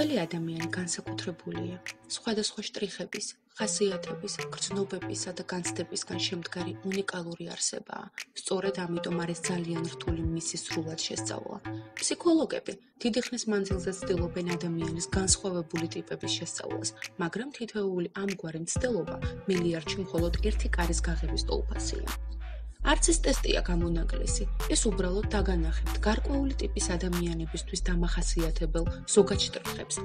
ყოველი ადამიანი განსაკუთრებულია, სხვადასხვა შტრიხების, ხასიათების, გრძნობებისა და განცდებისგან შემდგარი უნიკალური არსებაა. სწორედ ამიტომ არის ძალიან რთული მისი სრულად შესწავლა. ფსიქოლოგები დიდი ხნის მანძილზე ცდილობენ ადამიანის განსხვავებული ტიპების შესწავლას, მაგრამ თითოეული ამგვარი მცდელობა მილიარდში მხოლოდ ერთი კარის გაღების ტოლფასია. არც ეს ტესტია გამონაკლისი, ეს უბრალოდ დაგანახებთ გარკვეული ტიპის ადამიანებისთვის დამახასიათებელ ზოგად შტრიხებს.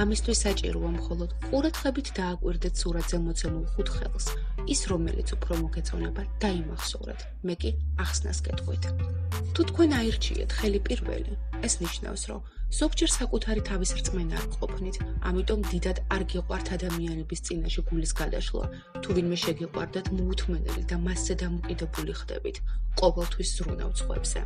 ამისთვის საჭიროა მხოლოდ ყურადღებით დააკვირდეთ სურათზე მოცემულ 5 ხელს, ის რომელიც უფრო მოგეწონება დაიმახსოვრეთ, მე კი ახსნას გეტყვით. თუ თქვენ აირჩიეთ ხელი პირველი, ეს ნიშნავს, რომ ზოგჯერ საკუთარი თავის რწმენა არ ყოფნით, ამიტომ დიდად არ გიყვართ ადამიანების წინაშე გულის გადაშლა. თუ ვინმე შეგიყვარდათ მოუთმენელი და მასზე დამოკიდებული ხდებით, ყოველთვის ზრუნავთ სხვებზე.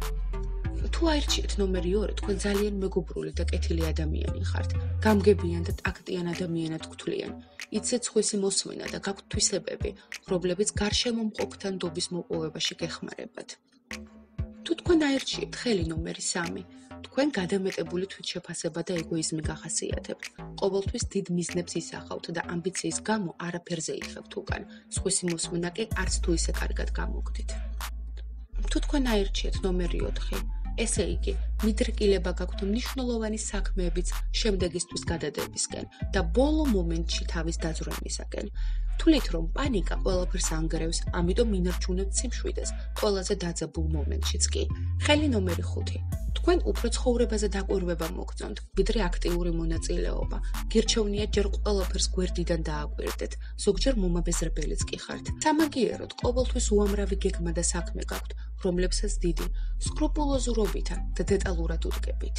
თუ აირჩიეთ ნომერი 2, თქვენ ძალიან მეგობრული და კეთილი ადამიანი ხართ, გამგებიან და ტაქტიან ადამიანად გთვლიან. იცით სხვისი მოსმენა და გაქვთ თვისებები, რომლებიც გარშემო მყოფთან ნდობის მოპოვებაში გეხმარებათ. თუ თქვენ აირჩიეთ ხელი ნომერი 3, თქვენ გადამეტებული თვითშეფასება და ეგოიზმი გახასიათებთ. ყოველთვის დიდ მიზნებს ისახავთ და ამბიციის გამო არაფერზე იხევთ უკან. სხვისი მოსმენა კი არც თუ ისე კარგად გამოგდით. თუ თქვენ აირჩიეთ ნომერი 4, ესე იგი, მიდრეკილება გაქვთ მნიშვნელოვანი საქმეებიც შემდეგისთვის გადადებისკენ და ბოლო მომენტში თავის დაძვრემისაკენ. თვლით, რომ პანიკა ყველაფერს ანგრევს, ამიტომ ინარჩუნებთ სიმშვიდეს, ყველაზე დაძაბულ მომენტშიც კი. ხელი ნომერი 5. თქვენ უფრო ცხოვრებაზე დაკვირვება მოგწონთ, ვიდრე აქტიური მონაწილეობა. გირჩევნიათ ჯერ ყველაფერს გვერდიდან დააკვირდეთ, ზოგჯერ მომაბეზრებელიც კი ხართ. სამაგიეროდ, ყოველთვის უამრავი გეგმა და საქმე გაქვთ, რომლებსაც დიდი სკრუპულოზურობითა და დეტალურად უდგებით.